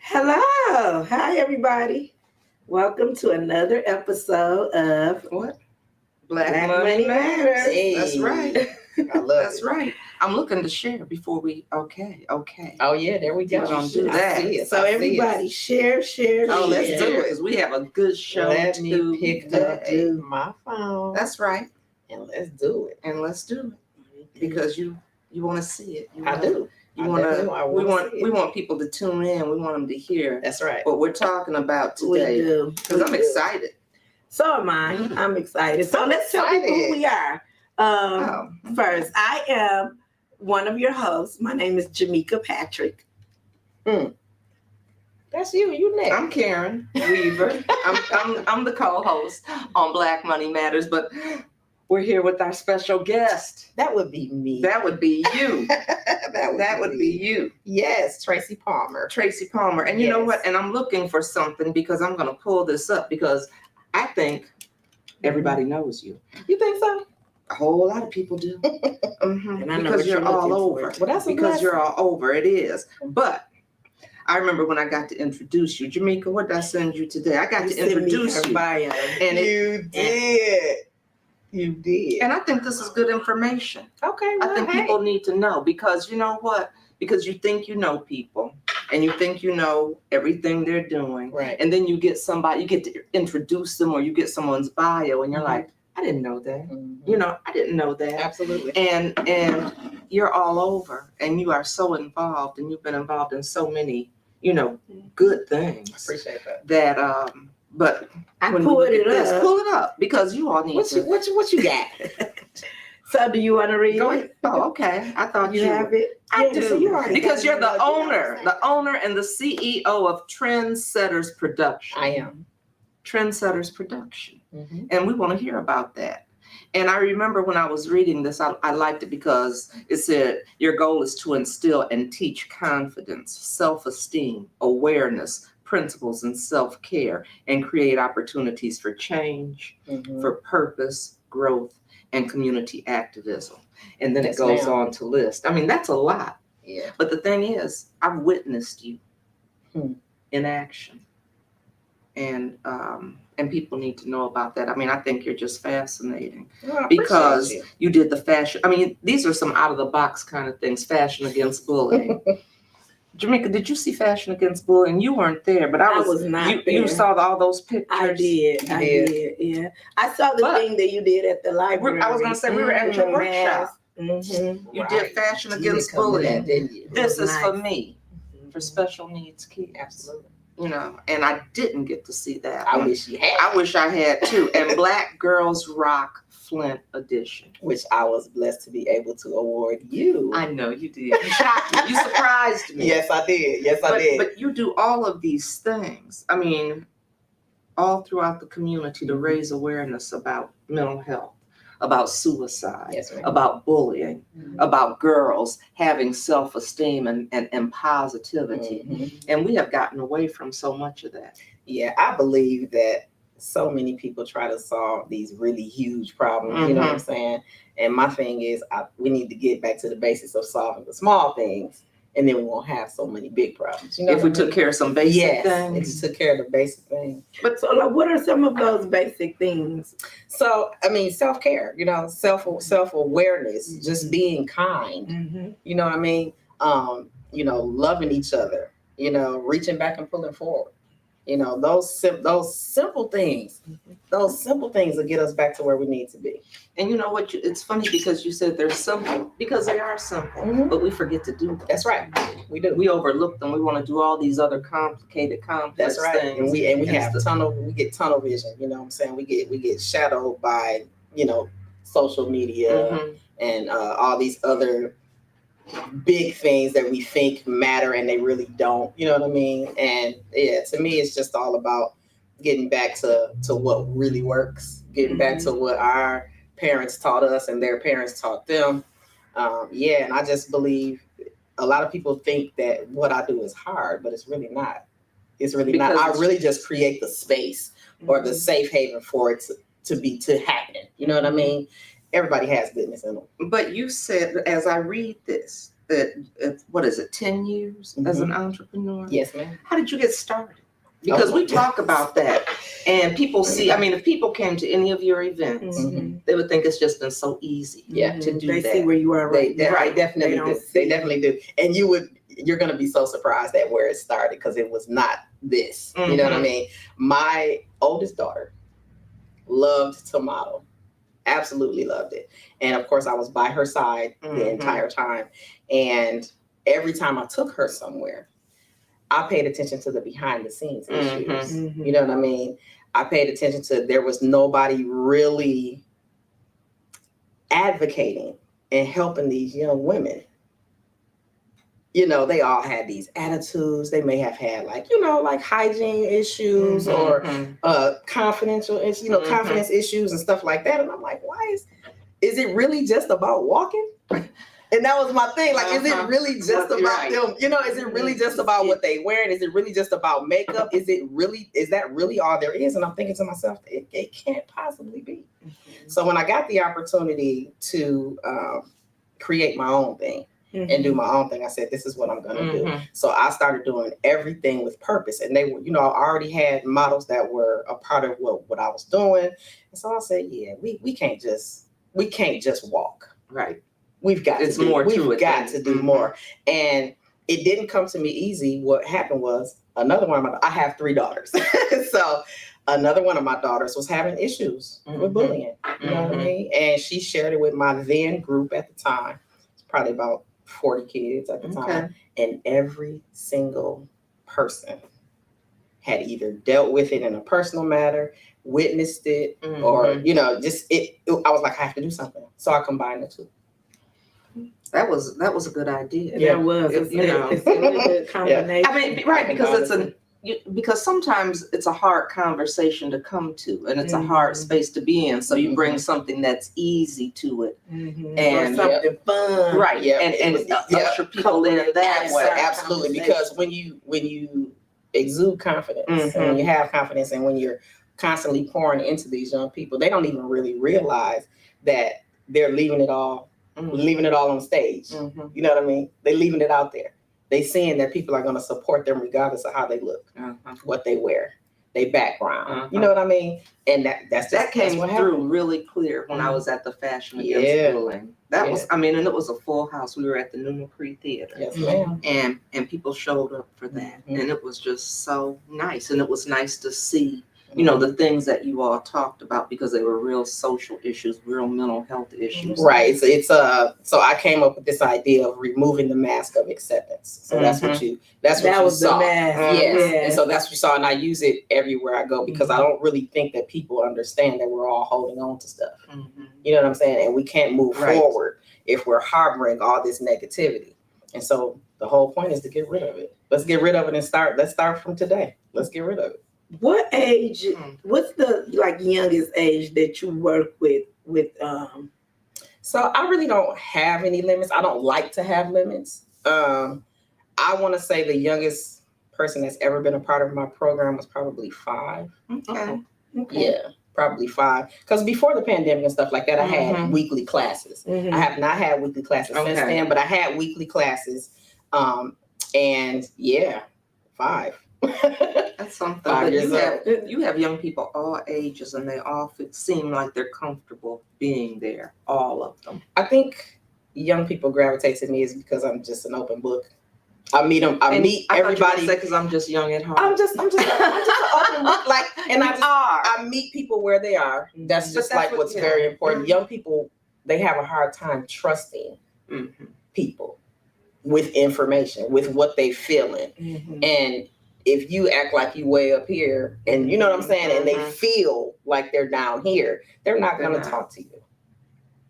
Hello. Hi, everybody. Welcome to another episode of What? Black Money Matters. That's right. I love That's it. right. I'm looking to share before we. Okay. Oh yeah, there we go. We're gonna do I that. see it. So I see everybody it. share. Oh, let's share. do it because we have a good show Let me pick up today. my phone. That's right, And let's do it. and let's do it because you want to see it. I do. You I want definitely to. wanna We want see it. we want people to tune in. We want them to hear That's right. what we're talking about We today do. because We I'm do. excited. So am I. I'm excited. So I'm let's tell people who excited. we are. First, I am one of your hosts. My name is Jameca Patrick. That's you. You next. I'm Karen Weaver. I'm the co-host on Black Money Matters, but we're here with our special guest. That would be me. That would be you. that Would be you, Yes, Tracy Palmer. Tracy Palmer. And you know Yes. what? And I'm looking for something because I'm going to pull this up because I think everybody knows you. You think so? A whole lot of people do. Mhm. And I know Because what you're you're all looking over. for. Well, that's a Because blessing. you're all over. It is. But I remember when I got to introduce you. Jameca, what did I send you today? I got You to sent me introduce her you. bio. And it, You did. You did. and I think this is good information. Okay. Well, I think hey. people need to know because you know what? Because you think you know people and you think you know everything they're doing. Right. And then you get somebody, you get to introduce them or you get someone's bio and you're Mhm. like, I didn't know that. Mhm. You know, I didn't know that. Absolutely. And you're all over and you are so involved and you've been involved in so many, good things Appreciate that. that but I when we pulled look it at this, up. pull it up because you all need What to you got? So do you want to read go it? ahead. Oh, okay. I thought You have it? I Yeah, do. so you already Because got you're it. the You know, owner and the CEO of Trendsetters Production. I am. Trendsetters Production. Mhm. And we want to hear about that. And I remember when I was reading this, I liked it because it said your goal is to instill and teach confidence, self-esteem, awareness, principles, and self-care, and create opportunities for change, Mhm. for purpose, growth, and community activism. And then Yes, it goes ma'am. on to list. I mean, that's a lot. Yeah. But the thing is, I've witnessed you in action. And people need to know about that. I mean, I think you're just fascinating Well, I appreciate because you. you did the fashion. I mean, these are some out of the box kind of things. Fashion against bullying. Jameca, did you see Fashion Against Bullying? You weren't there, but I was not you, there. You saw all those pictures. I did. I did. Yeah. I saw the But- thing that you did at the library. I was going to say, we were at your workshop. Mm-hmm. You Right. did Fashion You Against did come to Bullying. that, didn't you? This was is for nice. me, for special needs kids. Absolutely. And I didn't get to see that. I wish you had. I wish I had too. And Black Girls Rock Flint Edition. Which I was blessed to be able to award you. I know you did. You shocked me. You surprised me. Yes, I did. Yes, I did. But you do all of these things. I mean, all throughout the community to raise awareness about mental health, about suicide, Yes, ma'am. about bullying, Mhm. about girls having self-esteem and positivity. Mhm. And we have gotten away from so much of that. Yeah, I believe that so many people try to solve these really huge problems. You know what I'm saying? And my thing is, we need to get back to the basics of solving the small things, and then we won't have so many big problems. You know If we what I mean? took care of some basic Yes, things. if you took care of the basic things. But so, like, what are some of those basic things? So, I mean, self-care, self-awareness, just being kind, Mm-hmm. you know what I mean? Loving each other, reaching back and pulling forward. Those simple things, will get us back to where we need to be. And you know what? It's funny because you said they're simple, because they are simple, Mhm. but we forget to do them. That's right. We do. We overlook them. We want to do all these other complicated, complex That's right. things. And we have the- we get tunnel vision, you know what I'm saying? We get shadowed by, social media Mhm. and all these other big things that we think matter and they really don't, you know what I mean? And yeah, to me it's just all about getting back to what really works, getting back to what our parents taught us and their parents taught them. And I just believe a lot of people think that what I do is hard, but it's really not. It's really not. I really just create the space or the safe haven for it to happen. You know what I mean? Everybody has goodness in them. But you said, as I read this, what is it, 10 years as an entrepreneur? Yes, ma'am. How did you get started? Because we talk about that, and people see, I mean, if people came to any of your events, they would think it's just been so easy to do they that. see where you are right now. They definitely do. They definitely do. And you're going to be so surprised at where it started, because it was not this. You know what I mean? My oldest daughter loved to model. Absolutely loved it. And of course, I was by her side the entire time. And every time I took her somewhere, I paid attention to the behind the scenes issues. You know what I mean? I paid attention to, there was nobody really advocating and helping these young women. You know, they all had these attitudes. They may have had like hygiene issues or confidential issues, confidence issues and stuff like that. And I'm like, why is it really just about walking? And that was my thing. Like, is it really just about them? You know, is it really just about what they wearing? Is it really just about makeup? Is that really all there is? And I'm thinking to myself, it can't possibly be. So when I got the opportunity to create my own thing and do my own thing, I said, this is what I'm going to do. So I started doing everything with purpose. And they were, I already had models that were a part of what I was doing. And so I said, yeah, we can't just walk. Right. We've got to do more. And it didn't come to me easy. What happened was I have 3 daughters. So another one of my daughters was having issues with bullying. You know what I mean? And she shared it with my then group at the time. It's probably about 40 kids at the time. And every single person had either dealt with it in a personal matter, witnessed it, or, I was like, I have to do something. So I combined the two. That was a good idea. Yeah, it was. It's a really good combination. I mean, right, because because sometimes it's a hard conversation to come to, and it's a hard space to be in. So you bring something that's easy to it, and or something fun, right? And usher people in that way. Absolutely, because when you exude confidence, and when you have confidence, and when you're constantly pouring into these young people, they don't even really realize that they're leaving it all on stage. You know what I mean? They're leaving it out there. They seeing that people are going to support them regardless of how they look, what they wear, their background. You know what I mean? And that came through really clear when I was at the Fashion Against Bullying. That was, and it was a full house. We were at the Newman Cree Theater. Yes, ma'am. And people showed up for that. And it was just so nice. And it was nice to see the things that you all talked about, because they were real social issues, real mental health issues. Right. So I came up with this idea of removing the mask of acceptance. So that's what you saw. The mask. Yes. And so that's what you saw. And I use it everywhere I go, because I don't really think that people understand that we're all holding on to stuff. You know what I'm saying? And we can't move forward if we're harboring all this negativity. And so the whole point is to get rid of it. Let's get rid of it and let's start from today. Let's get rid of it. What age? What's the youngest age that you work with? So I really don't have any limits. I don't like to have limits. I want to say the youngest person that's ever been a part of my program was probably 5. Okay. Yeah, probably 5. Because before the pandemic and stuff like that, I had weekly classes. I have not had weekly classes since then, but I had weekly classes. And yeah, 5. That's something. But you have young people all ages, and they all seem like they're comfortable being there. All of them. I think young people gravitate to me is because I'm just an open book. I meet them. I meet everybody. Because I'm just young at heart. I'm just an open book. I meet people where they are. That's just what's very important. Young people, they have a hard time trusting people with information, with what they feeling, and if you act like you way up here, and you know what I'm saying, and they feel like they're down here, they're not going to talk to you.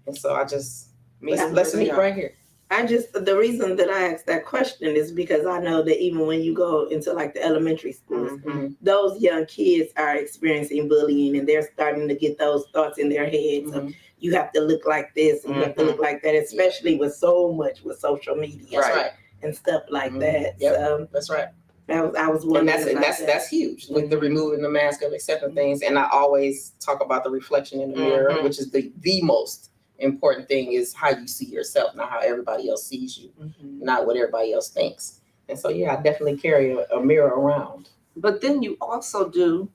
And so let's meet right here. The reason that I asked that question is because I know that even when you go into the elementary schools, those young kids are experiencing bullying, and they're starting to get those thoughts in their heads of, you have to look like this and you have to look like that, especially with social media and stuff like that. Yep. So that's right. I was wondering. And that's huge with the removing the mask of accepting things. And I always talk about the reflection in the mirror, which is the most important thing is how you see yourself, not how everybody else sees you, not what everybody else thinks. And so, yeah, I definitely carry a mirror around. But then you also do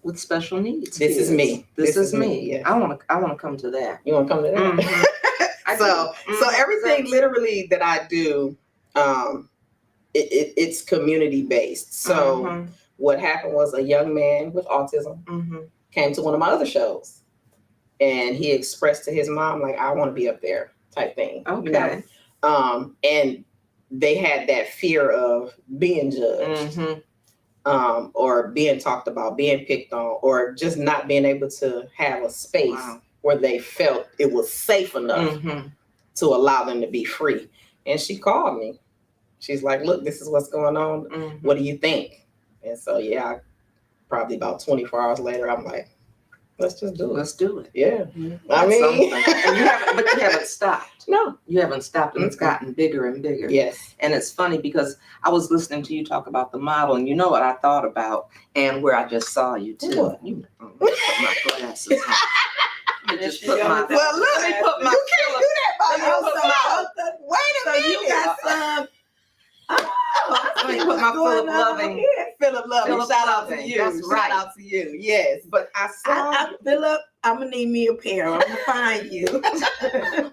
with special needs. This kids. is me. This is me. Yes. I want to come to that. You want to come to that? So everything literally that I do, it's community based. So what happened was a young man with autism came to one of my other shows, and he expressed to his mom, like, I want to be up there type thing. Okay. You know? And they had that fear of being judged, or being talked about, being picked on, or just not being able to have a space where they felt it was safe enough to allow them to be free. And she called me. She's like, look, this is what's going on. What do you think? And so, yeah, probably about 24 hours later, I'm like, let's just do it. Let's do it. Yeah. I mean, and but you haven't stopped. No. You haven't stopped, and it's gotten bigger and bigger. Yes. And it's funny because I was listening to you talk about the model, and you know what I thought about, and where I just saw you too. What? You put my glasses on. Let me just put my. Well, look, let me put my. You can't do that by Let me put yourself. Wait a minute. You got some. Let me put my Philip Loving. Philip Loving. Philip Shout out to Loving. you. That's right. Shout out to you. Yes. But I saw. Philip, I'm gonna need me a pair. I'm gonna find you.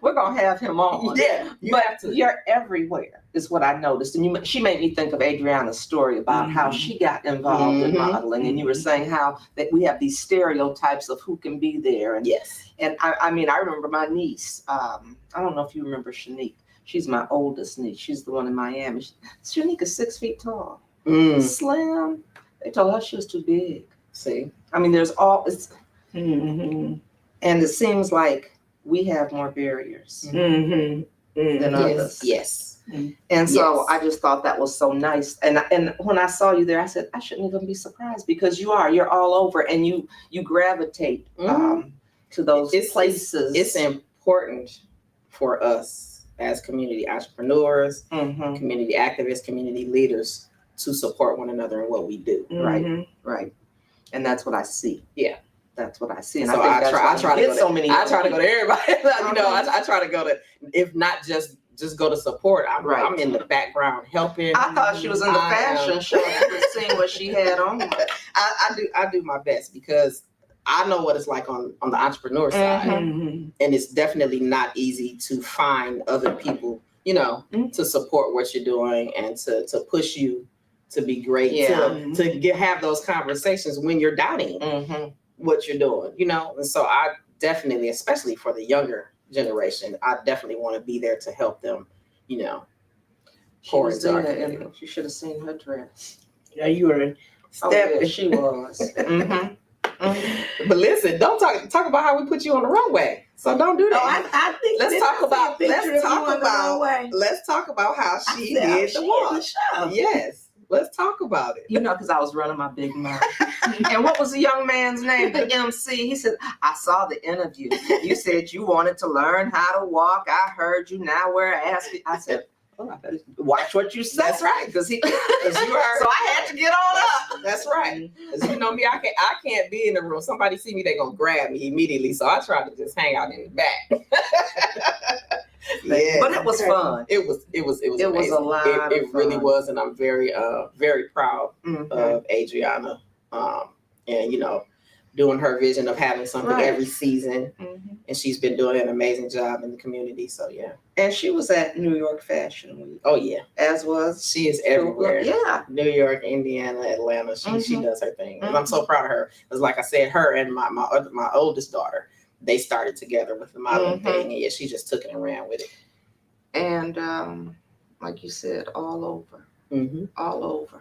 We're gonna have him on. Yeah. But you're everywhere, is what I noticed. And she made me think of Adriana's story about how she got involved in modeling. And you were saying how that we have these stereotypes of who can be there. And yes. And I mean, I remember my niece. I don't know if you remember Shanique. She's my oldest niece. She's the one in Miami. Shanique is 6 feet tall. Slim. They told her she was too big. See? I mean, there's all it's and it seems like we have more barriers than others. Yes. And so I just thought that was so nice. And when I saw you there, I said, I shouldn't even be surprised because you're all over and you gravitate to those places. It's important for us as community entrepreneurs, community activists, community leaders to support one another in what we do. Right. And that's what I see. Yeah. That's what I see. And so I try to go to everybody. You know, I try to go to, if not just go to support. I'm in the background helping. I thought she was in the fashion show. Seeing what she had on. I do my best because I know what it's like on the entrepreneur side, and it's definitely not easy to find other people, you know, to support what you're doing and to push you to be great, to have those conversations when you're doubting what you're doing, you know. And so I definitely, especially for the younger generation, I definitely want to be there to help them, you know. She was there, and you should have seen her dress. Yeah, you were. She was. But listen, don't talk about how we put you on the runway. So don't do that. Oh, I think let's talk about how she did the walk. Yes, let's talk about it. You know, because I was running my big mouth. And what was the young man's name? The MC. He said, I saw the interview. You said you wanted to learn how to walk. I heard you. Now we're asking. I said, I better watch what you say. That's right, because you heard. So I had to get on up. That's right. Because you know me, I can't be in the room. Somebody see me, they gonna grab me immediately. So I try to just hang out in the back. Yeah, but it was fun. It was amazing. It was a lot. It really was, and I'm very proud of Adriana. And you know, doing her vision of having something every season, and she's been doing an amazing job in the community. So yeah. And she was at New York Fashion Week. Oh yeah, as was she is everywhere. Yeah, New York, Indiana, Atlanta. She does her thing, and I'm so proud of her. Because like I said, her and my oldest daughter, they started together with the modeling thing, and yeah, she just took it and ran with it. And like you said, all over. All over.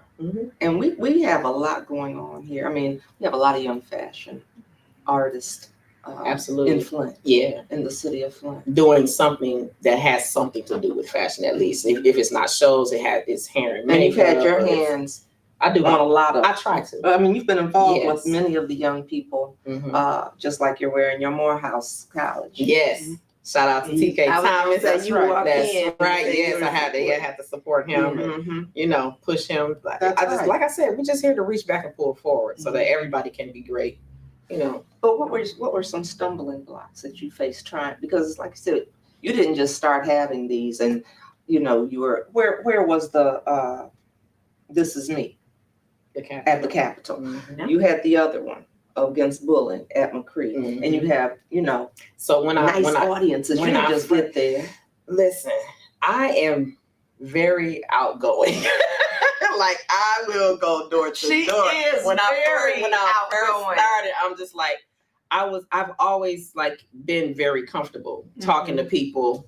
And we have a lot going on here. I mean, we have a lot of young fashion artists. Absolutely. In Flint. Yeah. In the city of Flint. Doing something that has something to do with fashion, at least. If it's not shows, it's hair and makeup. And you've had your hands on a lot of. I try to. I mean, you've been involved with many of the young people, just like you're wearing your Morehouse College. Yes. Shout out to TK Thomas. That's right. Yes, I had to support him and you know, push him. Like I said, we're just here to reach back and pull forward so that everybody can be great But what were some stumbling blocks that you faced trying? Because, like I said, you didn't just start having these, and you were where was the This Is Me at the Capitol. Mm-hmm. You had the other one against bullying at McCree, Mm-hmm. and you have So nice audiences. When you I just get there. Listen, I am very outgoing. Like I will go door to She door. is when I very first outgoing. started, I'm just like I've always like been very comfortable talking to people.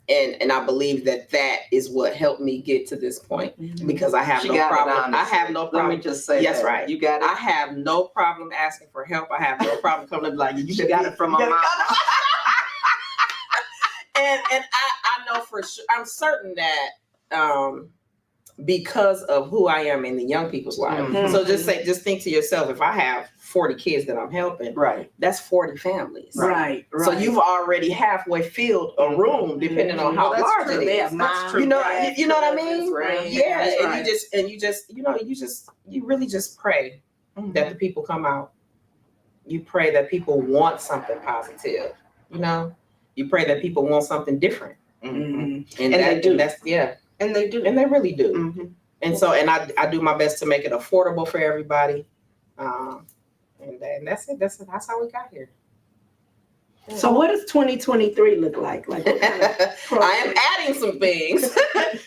And I believe that is what helped me get to this point because I have no problem. I have no problem. Let me just say yes, that. right. You got it. I have no problem asking for help. I have no problem coming up like you got it from my mom. And I know for sure, I'm certain that because of who I am in the young people's lives. Mm-hmm. So just think to yourself, if I have 40 kids that I'm helping, right, that's 40 families. Right. So you've already halfway filled a room, depending on how large it is. That's true. You know what I mean? Right. Yeah. That's And right. you really just pray that the people come out. You pray that people want something positive. You pray that people want something different. Mm-hmm. And they do. And they do. And they really do. Mm-hmm. And so, I do my best to make it affordable for everybody. And that's it. That's how we got here. So what does 2023 look like? Like what kind of I am adding some things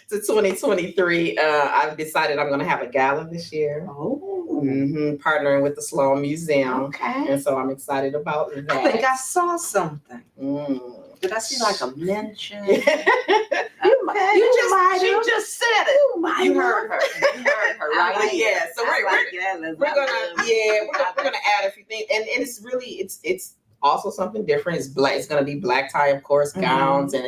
to 2023. I've decided I'm going to have a gala this year. Oh. Partnering with the Sloan Museum. Okay. And so I'm excited about that. I think I saw something. Did I see like a mention? You just said it. You heard her. Right? Yeah. So we're gonna add a few things, and it's really it's also something different. It's black. It's gonna be black tie, of course, gowns, and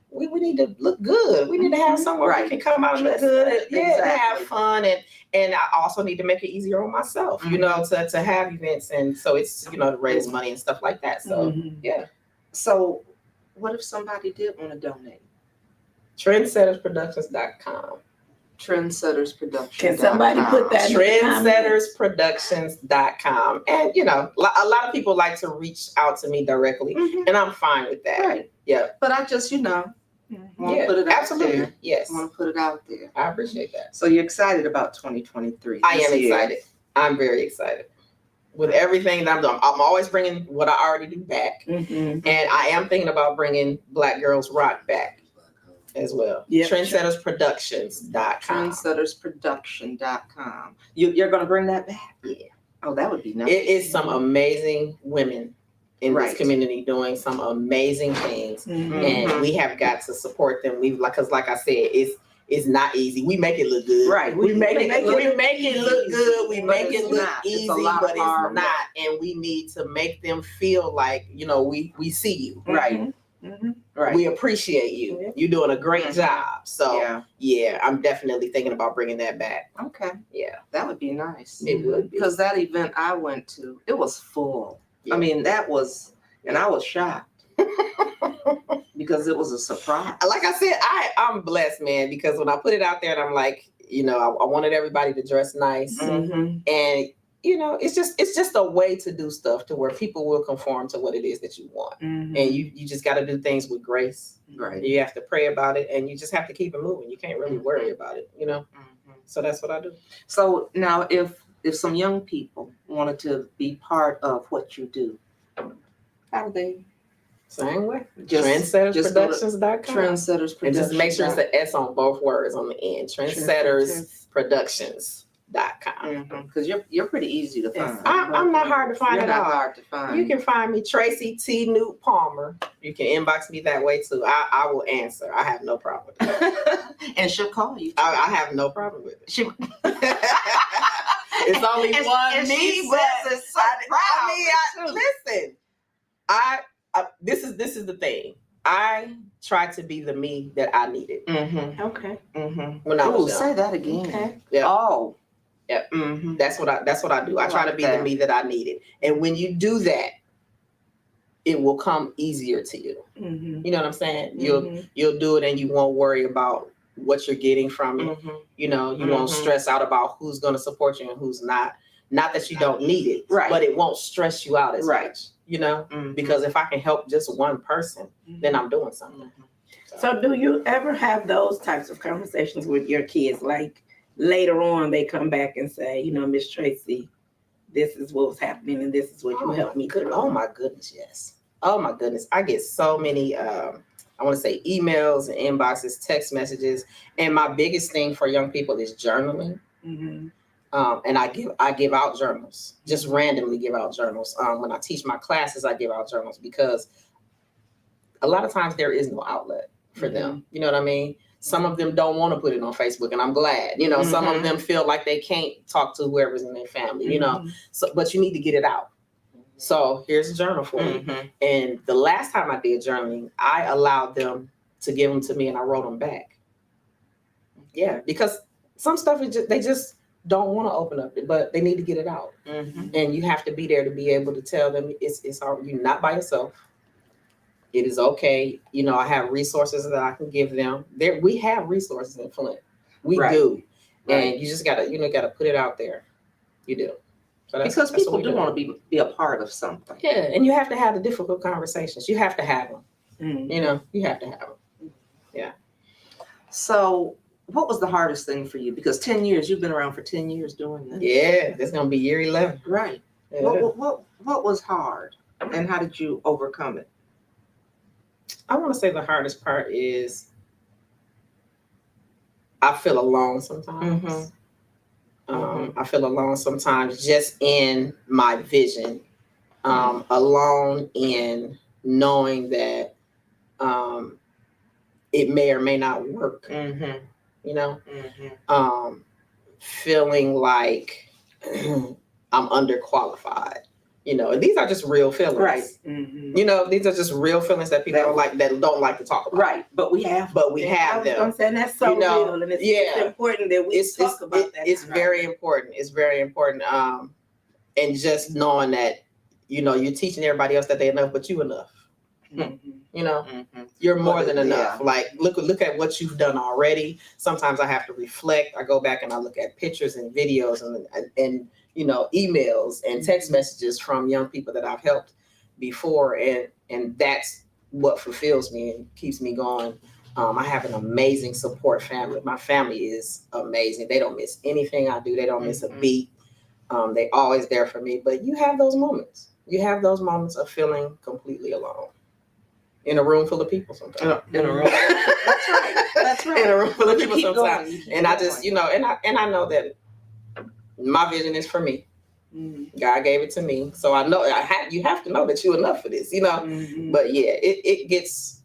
we need to look good. We need to have somewhere we can come out and look good, and have fun, and I also need to make it easier on myself, to have events, and so it's to raise money and stuff like that. So yeah. So what if somebody did want to donate? TrendsettersProductions.com. TrendsettersProductions. Can somebody put that TrendsettersProductions.com. And a lot of people like to reach out to me directly, and I'm fine with that. Right. Yeah. But I just want to put it out there. Yes. I want to put it out there. I appreciate that. So you're excited about 2023? I am excited. I'm very excited. With everything that I'm doing, I'm always bringing what I already do back, and I am thinking about bringing Black Girls Rock back as well. Yep. TrendsettersProductions.com. TrendsettersProduction.com. You're going to bring that back? Yeah. Oh, that would be nice. It is some amazing women in this community doing some amazing things, and we have got to support them. Because like I said, it's not easy. We make it look good. Right. We make it look good. We make it look easy, but it's not. And we need to make them feel like, we see you. Right. Right. We appreciate you. You're doing a great job. So yeah, I'm definitely thinking about bringing that back. Okay. Yeah. That would be nice. It would be. Because that event I went to, it was full. Yeah. I mean, and I was shocked. Because it was a surprise. Like I said, I'm blessed, man, because when I put it out there and I'm like, I wanted everybody to dress nice. And, it's just a way to do stuff to where people will conform to what it is that you want. And you just got to do things with grace. Right. You have to pray about it, and you just have to keep it moving. You can't really worry about it, So that's what I do. So now if some young people wanted to be part of what you do, how do they? Same way. TrendsettersProductions.com. TrendsettersProductions. And just make sure it's the S on both words on the end. TrendsettersProductions.com. Because you're pretty easy to find. I'm not hard to find at all. Hard to find. You can find me Tracy T. Newt Palmer. You can inbox me that way too. I will answer. I have no problem with that. And she'll call you. I have no problem with it. It's only one me, but listen. This is the thing. I tried to be the me that I needed. Okay. When I was young. Say that again. Okay. Yep. Oh. Yep. That's what I do. I try to be the me that I needed. And when you do that, it will come easier to you. You know what I'm saying? You'll do it, and you won't worry about what you're getting from it. You won't stress out about who's going to support you and who's not. Not that you don't need it, Right. but it won't stress you out as Right. much, you know? Mhm. Because if I can help just one person, then I'm doing something. So do you ever have those types of conversations with your kids? Like later on, they come back and say, you know, Miss Tracy, this is what was happening and this is what you helped me through. Oh my goodness, yes. Oh my goodness. I get so many, I want to say emails and inboxes, text messages. And my biggest thing for young people is journaling. Mm-hmm. And I give out journals, just randomly give out journals. When I teach my classes, I give out journals because a lot of times there is no outlet for them. You know what I mean? Some of them don't want to put it on Facebook, and I'm glad. You know, some of them feel like they can't talk to whoever's in their family, you know. So, but you need to get it out. So here's a journal for you. And the last time I did journaling, I allowed them to give them to me, and I wrote them back. Yeah, because some stuff is just, they just don't want to open up, but they need to get it out. And you have to be there to be able to tell them it's all, you're not by yourself. It is okay. You know, I have resources that I can give them. There, we have resources in Flint. We do. And you just gotta put it out there. You do. So because people do want to be a part of something. Yeah, and you have to have the difficult conversations. You have to have them. You know, you have to have them. Yeah. So what was the hardest thing for you? Because 10 years, you've been around for 10 years doing this. Yeah, this is gonna be year 11. Right. Yeah. What was hard, and how did you overcome it? I want to say the hardest part is I feel alone sometimes. I feel alone sometimes just in my vision, alone in knowing that it may or may not work. You know, feeling like I'm underqualified. You know, and these are just real feelings. Right. You know, these are just real feelings that people don't like to talk about. Right. But we have them. I'm saying that's so real, and it's important that we talk about that. It's very important. It's very important. And just knowing that, you know, you're teaching everybody else that they're enough, but you enough. You know, you're more than enough. Like look at what you've done already. Sometimes I have to reflect. I go back and I look at pictures and videos and you know, emails and text messages from young people that I've helped before, and that's what fulfills me and keeps me going. I have an amazing support family. My family is amazing. They don't miss anything I do. They don't miss a beat. They always there for me. But you have those moments. You have those moments of feeling completely alone. In a room full of people sometimes. In a room. That's right. That's right. In a room full of people Keep sometimes. going. And I just, you know, and I know that my vision is for me. God gave it to me. So I know you have to know that you're enough for this, you know. But yeah, it gets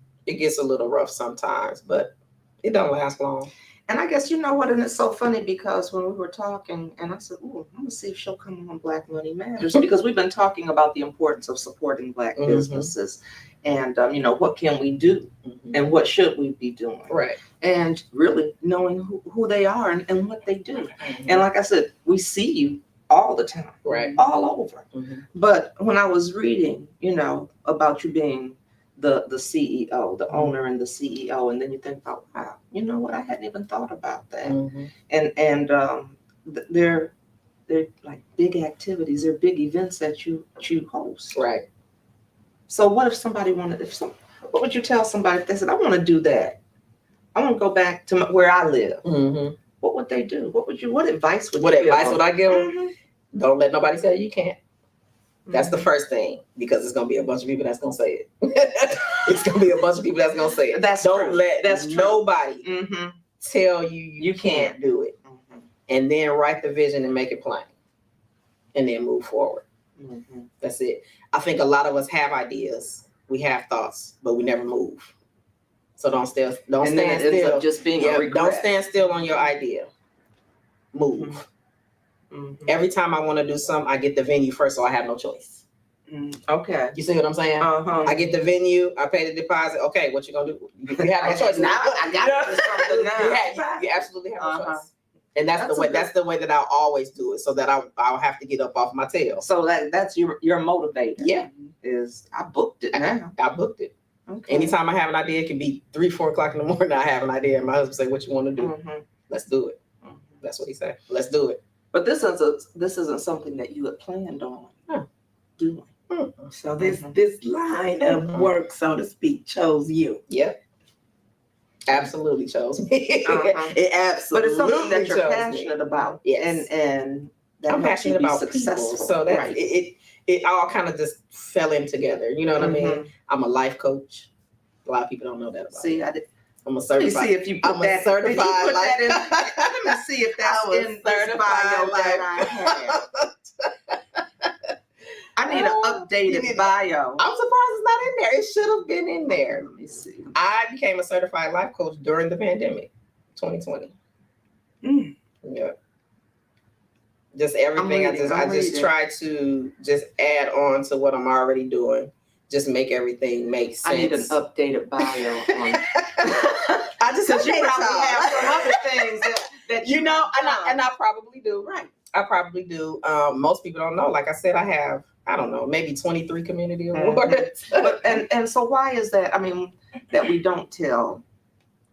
a little rough sometimes, but it don't last long. And I guess you know what, and it's so funny because when we were talking, and I said, "Oh, I'm gonna see if she'll come on Black Money Matters," because we've been talking about the importance of supporting Black businesses, and you know, what can we do, and what should we be doing, right? And really knowing who they are and what they do. And like I said, we see you all the time, right? All over. But when I was reading, you know, about you being the CEO, the owner and the CEO, and then you think about, wow, you know what, I hadn't even thought about that. And they're like big activities, they're big events that you host. Right. So what if somebody wanted, what would you tell somebody if they said, I want to do that? I want to go back to where I live. What would they do? What advice would you give? What advice would I give them? Don't let nobody tell you can't. That's the first thing, because it's gonna be a bunch of people that's gonna say it. It's gonna be a bunch of people that's gonna say it. Don't let nobody tell you can't do it. And then write the vision and make it plain, and then move forward. That's it. I think a lot of us have ideas, we have thoughts, but we never move. So don't stand still. Just being a regret. Don't stand still on your idea. Move. Every time I want to do something, I get the venue first, so I have no choice. Okay. You see what I'm saying? I get the venue, I pay the deposit. Okay, what you gonna do? You have no choice. Now I got to do something now. You absolutely have no choice. And that's the way that I'll always do it, so that I'll have to get up off my tail. So that's your motivator. Yeah. Is I booked it now. I booked it. Okay. Anytime I have an idea, it can be 3-4 o'clock in the morning. I have an idea, and my husband say, "What you want to do? Let's do it." That's what he said. Let's do it. But this isn't something that you had planned on doing. So this line of work, so to speak, chose you. Yep. Absolutely chose me. It absolutely. But it's something that you're chose passionate me. about. Yes. And that I'm helps you passionate be about successful. people. So that right. it all kind of just fell in together. You know what I mean? I'm a life coach. A lot of people don't know that about me. I'm a certified. Let me see if you put I'm a certified did you put life. that in? Let me see if that's I'm a in this bio that I have. I need an updated bio. I'm surprised it's not in there. It should have been in there. Let me see. I became a certified life coach during the pandemic, 2020. Yeah. Just everything. I just try to just add on to what I'm already doing. Just make everything make sense. I need an updated bio on. I just because you updated probably y'all. have some other things that you know, and I probably do. Right. I probably do. Most people don't know. Like I said, I have, I don't know, maybe 23 community awards. But and so why is that? I mean, that we don't tell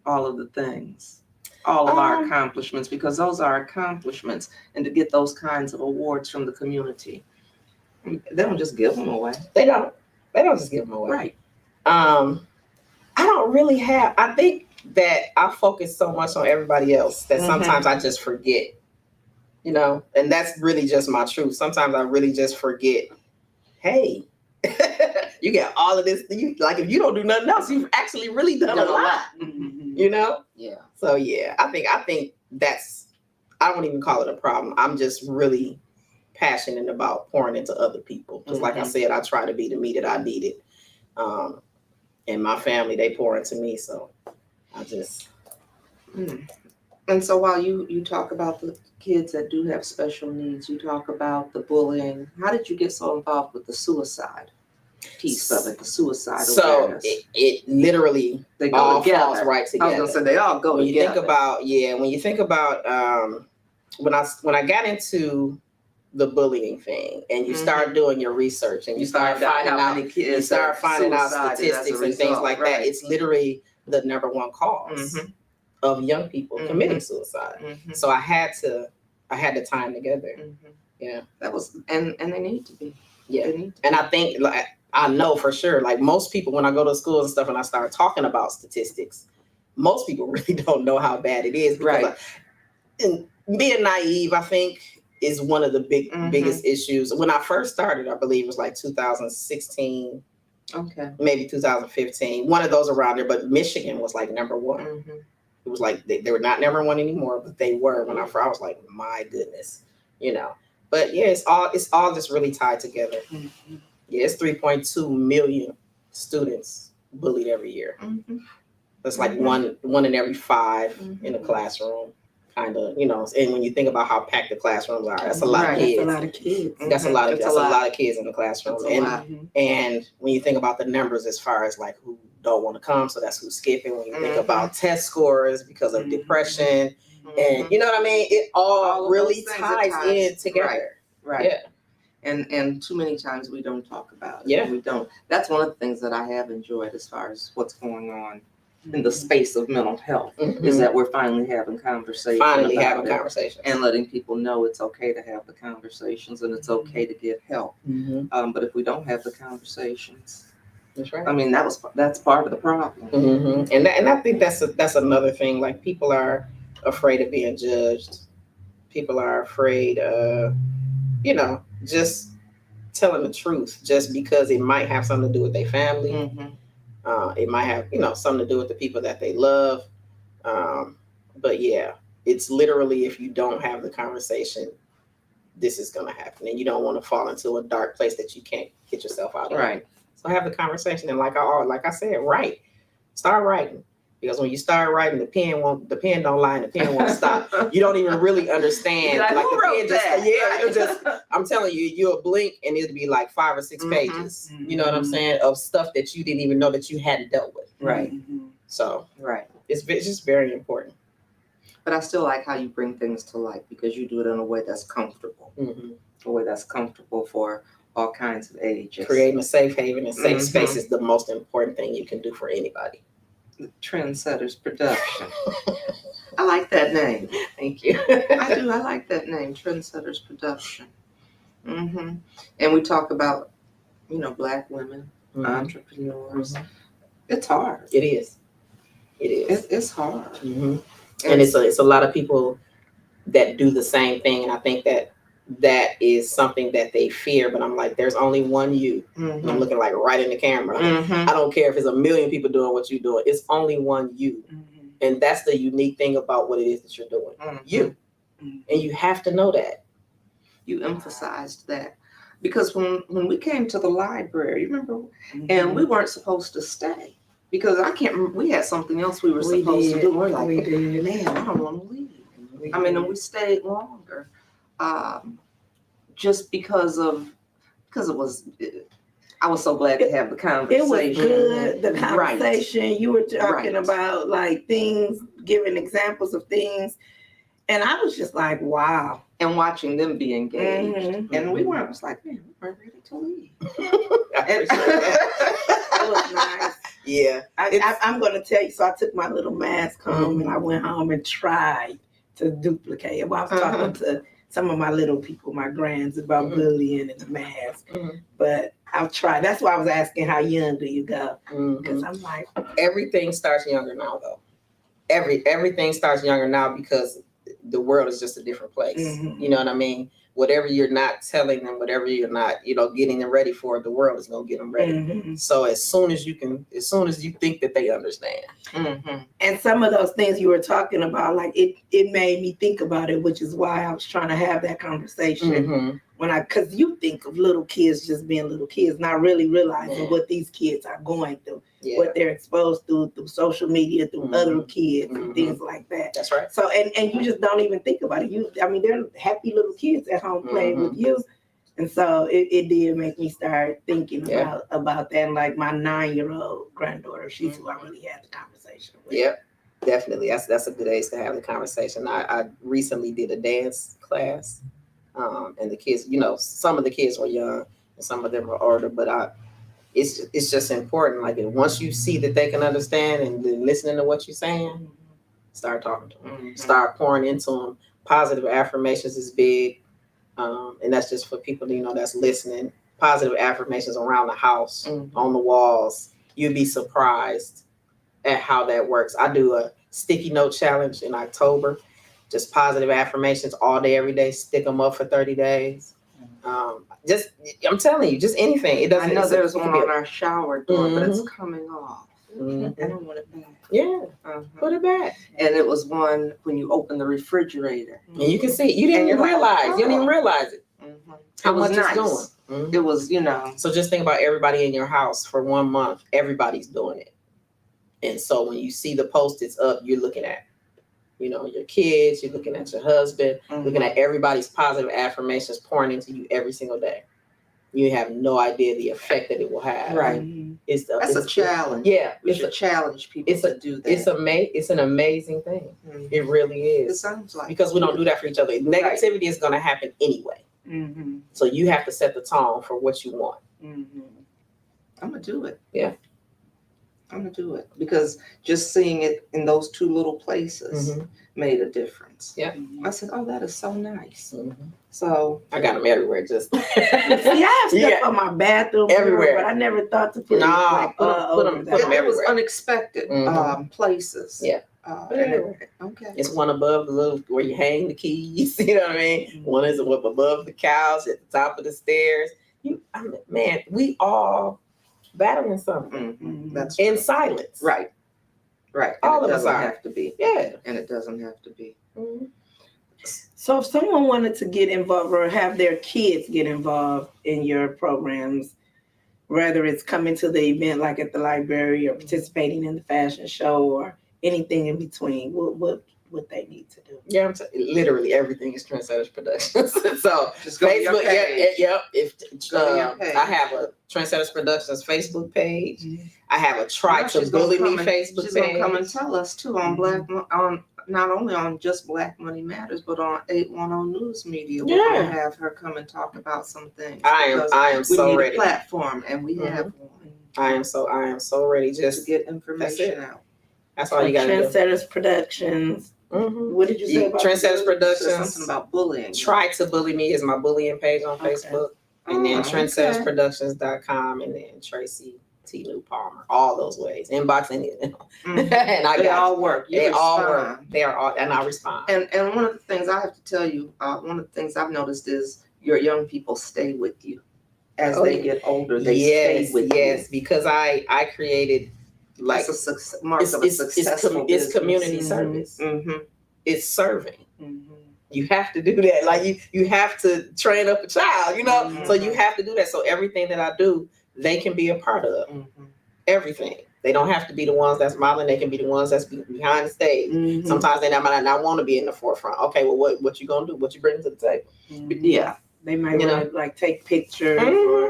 all of the things, all of our accomplishments, because those are accomplishments, and to get those kinds of awards from the community, they don't just give them away. They don't just give them away. Right. I don't really have. I think that I focus so much on everybody else that sometimes I just forget. You know, and that's really just my truth. Sometimes I really just forget, hey, you got all of this. Like, if you don't do nothing else, you've actually really done a lot. You know? Yeah. So yeah, I think that's, I don't even call it a problem. I'm just really passionate about pouring into other people. Because like I said, I try to be the me that I needed. And my family, they pour into me. So I just. And so while you talk about the kids that do have special needs, you talk about the bullying. How did you get so involved with the suicide piece of it, the suicide awareness? So it literally they all go together. Falls right together. I was gonna say they all go when together. When you think about when I got into the bullying thing, and you start doing your research, and you start finding out statistics and things like that, it's literally the number one cause of young people committing suicide. So I had the time together. Yeah, that was and they need to be. Yeah, and I think like I know for sure, like most people, when I go to schools and stuff, and I start talking about statistics, most people really don't know how bad it is. Because and being naive, I think, is one of the biggest issues. When I first started, I believe it was like 2016. Okay. Maybe 2015. One of those around there, but Michigan was like number one. It was like they were not number one anymore, but they were when I was like, my goodness, you know. But yeah, it's all just really tied together. Yeah, it's 3.2 million students bullied every year. That's like one in every 5 in a classroom, kind of, you know. And when you think about how packed the classrooms are, that's a lot of kids. That's a lot of kids. That's a lot of kids in the classroom. And when you think about the numbers as far as like who don't want to come, so that's who's skipping. When you think about test scores because of depression, and you know what I mean, it all really ties in together. Right. Yeah. And too many times we don't talk about it. Yeah. We don't. That's one of the things that I have enjoyed as far as what's going on in the space of mental health is that we're finally having conversations. And letting people know it's okay to have the conversations and it's okay to get help. But if we don't have the conversations, that's right. I mean, that's part of the problem. And I think that's another thing. Like, people are afraid of being judged. People are afraid of, you know, just telling the truth, just because it might have something to do with their family. It might have, you know, something to do with the people that they love. But yeah, it's literally, if you don't have the conversation, this is going to happen, and you don't want to fall into a dark place that you can't get yourself out of. Right. So have the conversation, and like I said, write. Start writing. Because when you start writing, the pen don't lie and the pen won't stop. You don't even really understand. Like who wrote that? I'm telling you, you'll blink and it'll be like 5 or 6 pages. You know what I'm saying? Of stuff that you didn't even know that you hadn't dealt with. Right. So it's just very important. But I still like how you bring things to light, because you do it in a way that's comfortable. A way that's comfortable for all kinds of ages. Creating a safe haven and safe space is the most important thing you can do for anybody. Trendsetters Production. I like that name. Thank you. I do. I like that name, Trendsetters Production. And we talk about, Black women, entrepreneurs. It's hard. It is. It is. It's hard. And it's a lot of people that do the same thing, and I think that is something that they fear. But I'm like, there's only one you. And I'm looking like right in the camera. I don't care if it's a million people doing what you're doing. It's only one you, and that's the unique thing about what it is that you're doing. You, and you have to know that. You emphasized that because when we came to the library, you remember, and we weren't supposed to stay because we had something else we were supposed to do. We're like, man, I don't want to leave. And we stayed longer, just because it was. I was so glad to have the conversation. It was good. The conversation you were talking about, like things, giving examples of things, and I was just like, wow. And watching them be engaged, and we weren't. I was like, man, we're ready to leave. It was nice. Yeah, I'm going to tell you. So I took my little mask home, and I went home and tried to duplicate it. Well, I was talking to some of my little people, my grands, about bullying and the mask. But I've tried. That's why I was asking, how young do you go? Because I'm like, everything starts younger now, though. Everything starts younger now because the world is just a different place. You know what I mean? Whatever you're not telling them, whatever you're not, getting them ready for, the world is gonna get them ready. So as soon as you think that they understand. And some of those things you were talking about, like it made me think about it, which is why I was trying to have that conversation because you think of little kids just being little kids, not really realizing what these kids are going through, what they're exposed to through social media, through other kids and things like that. That's right. So, and you just don't even think about it. They're happy little kids at home playing with you. And so it did make me start thinking about that. And like my 9-year-old granddaughter, she's who I really had the conversation with. Yep, definitely. That's a good age to have the conversation. I recently did a dance class. And the kids, some of the kids were young and some of them were older, but it's just important. Like, once you see that they can understand and then listening to what you're saying, start talking to them, start pouring into them. Positive affirmations is big. And that's just for people, that's listening. Positive affirmations around the house, on the walls. You'd be surprised at how that works. I do a sticky note challenge in October. Just positive affirmations all day, every day. Stick them up for 30 days. I'm telling you, just anything. It doesn't. I know there's one on our shower door, but it's coming off. I don't want it back. Yeah, put it back. And it was one when you open the refrigerator, and you can see. You didn't even realize. You didn't even realize it. How much it's doing. It was, So just think about everybody in your house for 1 month. Everybody's doing it, and so when you see the post-its up, you're looking at. Your kids, you're looking at your husband, looking at everybody's positive affirmations pouring into you every single day. You have no idea the effect that it will have. Right. It's a challenge. Yeah. We should challenge people to do that. It's an amazing thing. It really is. It sounds like. Because we don't do that for each other. Negativity is going to happen anyway. So you have to set the tone for what you want. I'm going to do it. Yeah. I'm going to do it because just seeing it in those two little places made a difference. Yeah. I said, oh, that is so nice. So I got them everywhere. Just see, I have stuff on my bathroom everywhere, but I never thought to put put them everywhere. It was unexpected places. Yeah. Okay. It's one above the little where you hang the keys. You know what I mean? One is above the couch at the top of the stairs. Man, we all battling something. That's in silence. Right. All of us doesn't are. have to be. Yeah. And it doesn't have to be. So if someone wanted to get involved or have their kids get involved in your programs, whether it's coming to the event like at the library or participating in the fashion show or anything in between, what they need to do? Yeah, literally everything is Trendsetters Productions. So just go Facebook, to I have a Trendsetters Productions Facebook page. I have a Try to Bully Me Facebook page. She's gonna come and tell us too on not only on just Black Money Matters, but on 810 News Media. We're gonna have her come and talk about some things. I am so ready. We need a platform, and we have one. I am so ready. Just to get information out. That's all you got to do. Trendsetters Productions What did you say about Trendsetters Said Productions? something about bullying. Try to Bully Me is my bullying page on Facebook. And then trendsettersproductions.com and then Tracy T. New Palmer. All those ways. Inbox any of them. And I They got all you. work. You They all respond. work. They are all, and I respond. And one of the things I have to tell you, one of the things I've noticed is your young people stay with you as they get older. They stay with you. Yes, because I created like It's a mark of a successful it's business. community service. Mm-hmm. It's serving. Mm-hmm. You have to do that. Like you have to train up a child, you know? Mhm. So you have to do that. So everything that I do, they can be a part of. Mm-hmm. Everything. They don't have to be the ones that's modeling. They can be the ones that's behind the stage. Mhm. Sometimes they might not want to be in the forefront. Okay, well, what you gonna do? What you bring to the table? Yeah. They might You want to like take pictures.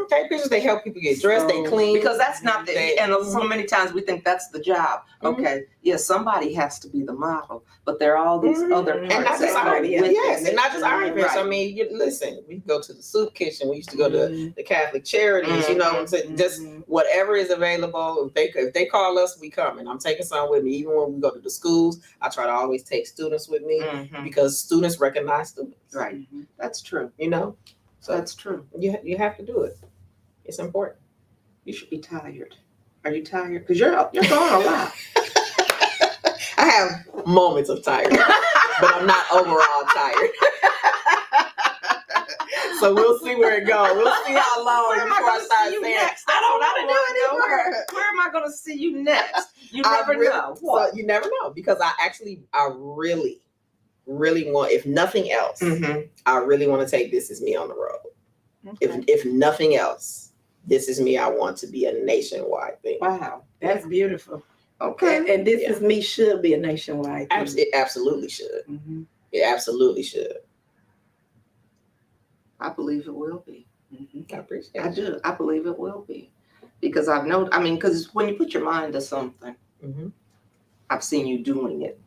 Take pictures. They help people get dressed. They clean. Because that's not the, They- and so many times we think that's the job. Okay, yes, somebody has to be the model, but there are all these other parts and not just that our go with yes, it. and not just our events. Right. I mean, listen, we go to the soup kitchen. We used to go to the Catholic charities. You know, to just whatever is available. If they call us, we come. And I'm taking some with me. Even when we go to the schools, I try to always take students with me because students recognize students. Right, that's true. You know, so That's true. you have to do it. It's important. You should be tired. Are you tired? Because you're going a lot. I have moments of tired, but I'm not overall tired. So we'll see where it goes. We'll see how long Where am before I gonna start see you saying, next? I don't That's know what I wanna anymore. Where am I going to see you next? You I never really- know. What? So you never know because I really want, if nothing else, I really want to take This Is Me on the road. Okay. If nothing else, This Is Me, I want to be a nationwide thing. Wow. That's beautiful. Okay. And This Is Me should be a nationwide thing. It absolutely should. Mhm. It absolutely should. I believe it will be. I appreciate I it. do. I believe it will be. Because because when you put your mind to something, Mhm. I've seen you doing it.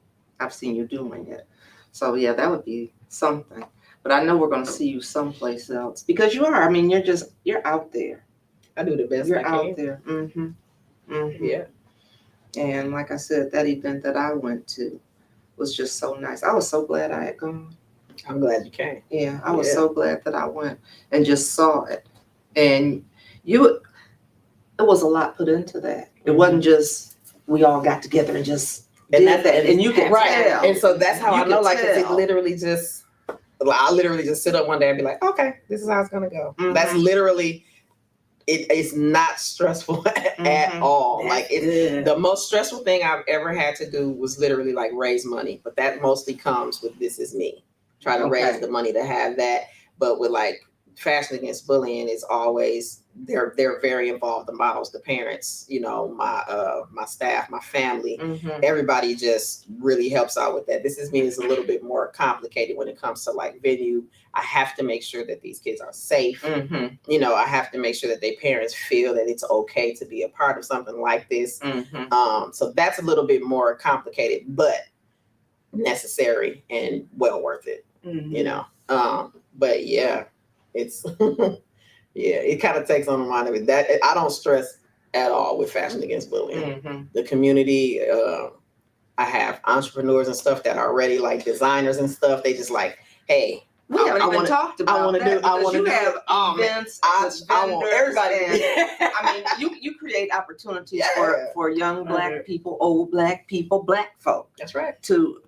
So yeah, that would be something. But I know we're going to see you someplace else because you are. I mean, you're out there. I do the best You're I can. out there. Yeah. And like I said, that event that I went to was just so nice. I was so glad I had gone. I'm glad you came. Yeah, I was Yeah. so glad that I went and just saw it. And it was a lot put into that. It wasn't just we all got together and just did that. And you can tell. And so that's how You I know, can like, 'cause it tell. literally just, I literally just sit up one day and be like, okay, this is how it's gonna go. Mhm. That's literally, it's not stressful at all. Like, good. the most stressful thing I've ever had to do was literally like raise money, but that mostly comes with This Is Me. Try to raise the money to have that, but with like Fashion Against Bullying, is always they're very involved. The models, the parents, you know, my staff, my family, everybody just really helps out with that. This Is Me is a little bit more complicated when it comes to like venue. I have to make sure that these kids are safe. You know, I have to make sure that their parents feel that it's okay to be a part of something like this. So that's a little bit more complicated, but necessary and well worth it. You know, but yeah, it's yeah, it kind of takes on the mind of it. That I don't stress at all with Fashion Against Bullying. The community, I have entrepreneurs and stuff that are already like designers and stuff. They just like, hey, We haven't even talked about I want to do. I want to you do have it. events. I with want vendors everybody. and- I mean, you create opportunities Yeah. for young Black people, old Black people, Black folk That's right. to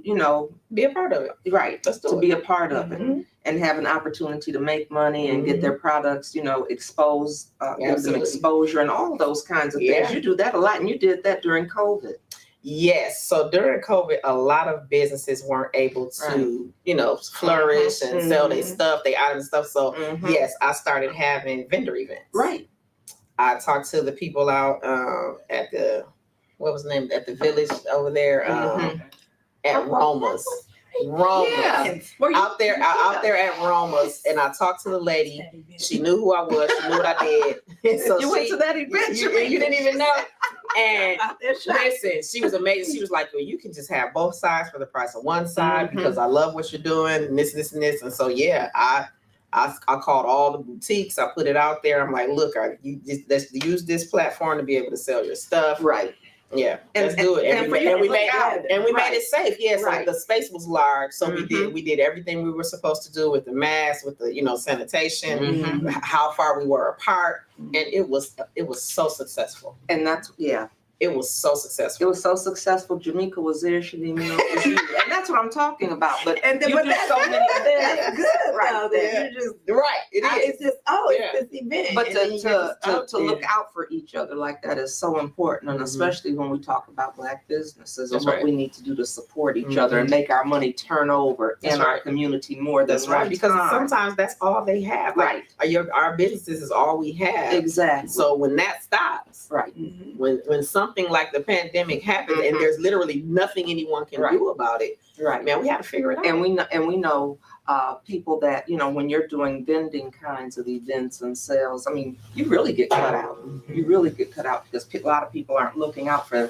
you know, Be a part of it. right, Let's do to it. be a part of it Mhm. and have an opportunity to make money and get their products, you know, exposed, give them Absolutely. exposure and all those kinds of Yeah. things. You do that a lot, and you did that during COVID. Yes. So during COVID, a lot of businesses weren't able to, you know, flourish and sell their stuff, their items and stuff. So yes, I started having vendor events. Right. I talked to the people out at the, what was the name, at the village over there at Roma's. Yeah. Out there at Roma's, and I talked to the lady. She knew who I was. She knew what I did. And so You went to that event. you didn't even know. And listen, she was amazing. She was like, well, you can just have both sides for the price of one side because I love what you're doing, and this, and this. And so, yeah, I called all the boutiques. I put it out there. I'm like, look, you just let's use this platform to be able to sell your stuff. Right. Yeah, And- let's do it. and for you to we look out. made Right. it safe. Yeah, so Right. the space was large, so Mhm. we did everything we were supposed to do with the mask, with the sanitation, Mhm. how far we were apart, and it was so successful. And It was so it successful. was so successful. Jameca was there. She didn't even know it was you. And that's what I'm talking about. But And you but do that's so good. many That's things. good, Right. though, that Yeah. you just. Right, It's just it's this event. But and then you just to look out for each other like that is so important, and Mhm. especially when we talk about Black businesses That's and what right. we need to do to support each Mhm. other and make our money turn over That's in our right. community more than That's right, one because time. sometimes that's all they have. Like, Right. our businesses is all we have. Exactly. So when that stops, Right. Mhm. when something like the pandemic happens and Mhm. there's literally nothing anyone can Right. do about it, Right. man, we have to figure it out. And we know people that, when you're doing vending kinds of events and sales, I mean, you really get cut out. You really get cut out because a lot of people aren't looking out for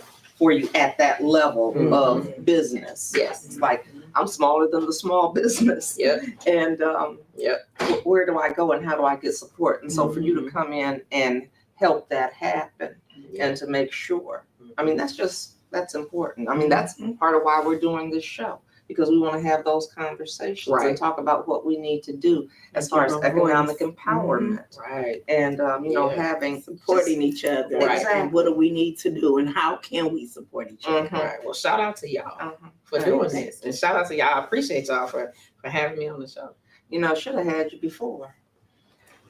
you at that level Mhm. of business. Yes. It's like, I'm smaller than the small business. Yep. And Yep. where do I go and how do I get support? And so for you to Mhm. come in and help that happen Yeah. and to make sure, I mean, that's important. I mean, that's part of why we're doing this show, because we want to have those conversations Right. and talk about what we need to do as far as Keep our economic voice. empowerment Right. and, Yeah. having Supporting each other. Right. And what do we need to do and how can we support each other? Mhm. Right. Well, shout out to y'all Uh-huh. for doing Thanks. this, and shout out to y'all. I appreciate y'all for having me on the show. Should have had you before.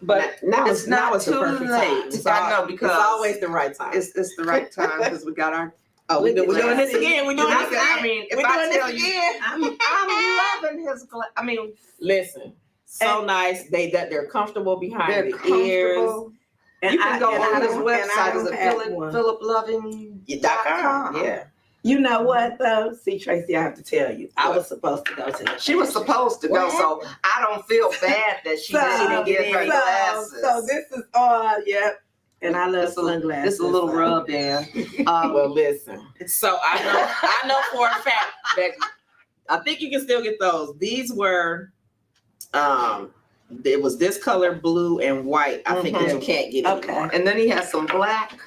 But now it's not the too perfect late. time. It's I know, because it's always the right time. it's the right time because we got our. we're doing Let's this see. again. We're doing this again. I mean, if We're I doing tell this you, again. I'm loving his. Listen, so nice. They're comfortable behind They're the ears. comfortable. You can go on his website. Is it Philip? philiploving.com? Yeah. You know what though? See, Tracy, I have to tell you, I was supposed to go to the She was supposed to go, What so I don't feel bad that she didn't get her glasses. So this is all, yep. And I love sunglasses. It's a little rub in. Well, listen. So I know for a fact that I think you can still get those. These were, it was this color, blue and white. I think that you can't get anymore. And then he has some black.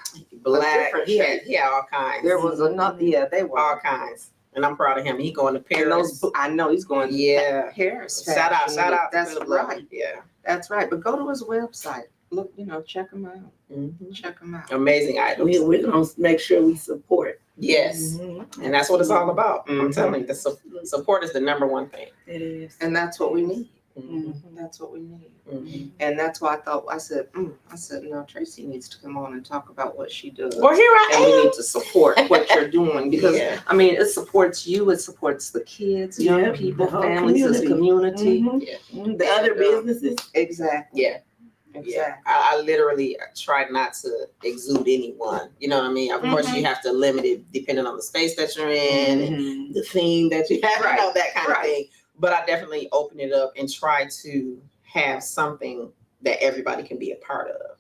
Black. He had all kinds. There was another. Yeah, they were all kinds. And I'm proud of him. He going to Paris. I know he's going to Paris. Shout out. That's to right. Yeah. That's right. But go to his website. Look, check him out. Mm-hmm. Check him out. Amazing items. We're going to make sure we support. Yes. Mm-hmm. And that's what it's all about. Mm-hmm. I'm telling you, the support is the number one thing. It is. And that's what we need. Mm-hmm. That's what we need. Mm-hmm. And that's why I said, no, Tracy needs to come on and talk about what she does. Well, here I and am. we need to support what you're doing because I mean, it supports you, it supports the kids, young people, families, the community. Mm-hmm. The other businesses. Exactly. Yeah. Exactly. Yeah. I literally try not to exude anyone. You know what I mean? Of course, you have to limit it depending on the space that you're in and the theme that you have, that kind of thing. But I definitely open it up and try to have something that everybody can be a part of.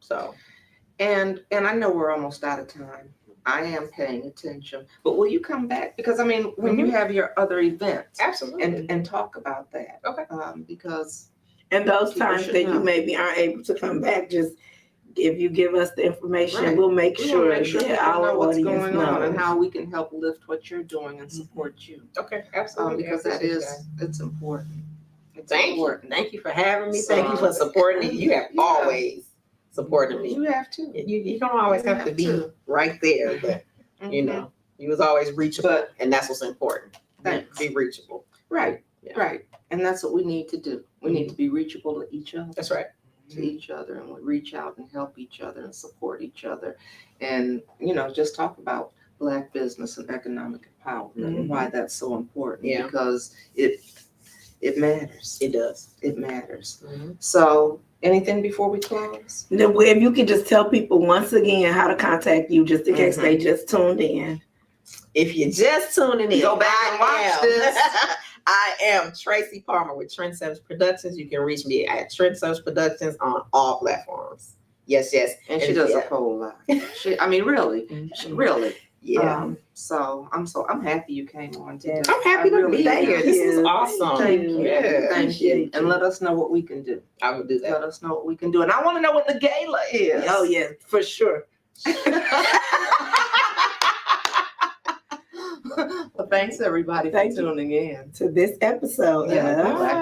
So, and I know we're almost out of time. I am paying attention, but will you come back? Because I mean, when you have your other events, absolutely, and talk about that. Okay. Because and those times that you maybe aren't able to come back, just if you give us the information, we'll make sure that our what's audience going knows on and how we can help lift what you're doing and support you. Okay, absolutely. Because it's important. Thank you for having me. Thank you for supporting me. You have always supported me. You have to. You don't always have to be right there, but you know, you was always reachable, and that's what's important. Thanks. Be reachable. Right. Right. And that's what we need to do. We need to be reachable to each other. That's right. To each other, and we reach out and help each other and support each other, and just talk about Black business and economic empowerment and why that's so important. Yeah. Because it matters. It does. It matters. So, anything before we close? No, if you could just tell people once again how to contact you, just in case they just tuned in. If you're just tuning in, go back and watch this. I am Tracy Palmer with Trendsetters Productions. You can reach me at Trendsetters Productions on all platforms. Yes. And she does a whole lot. Really. Yeah. So I'm happy you came on today. I'm happy to be here. This is awesome. Thank you. Thank you. And let us know what we can do. I will do that. Let us know what we can do. And I want to know what the gala is. Oh, yeah, for sure. Well, thanks everybody Thank for you. tuning in. To this episode Yeah, of Black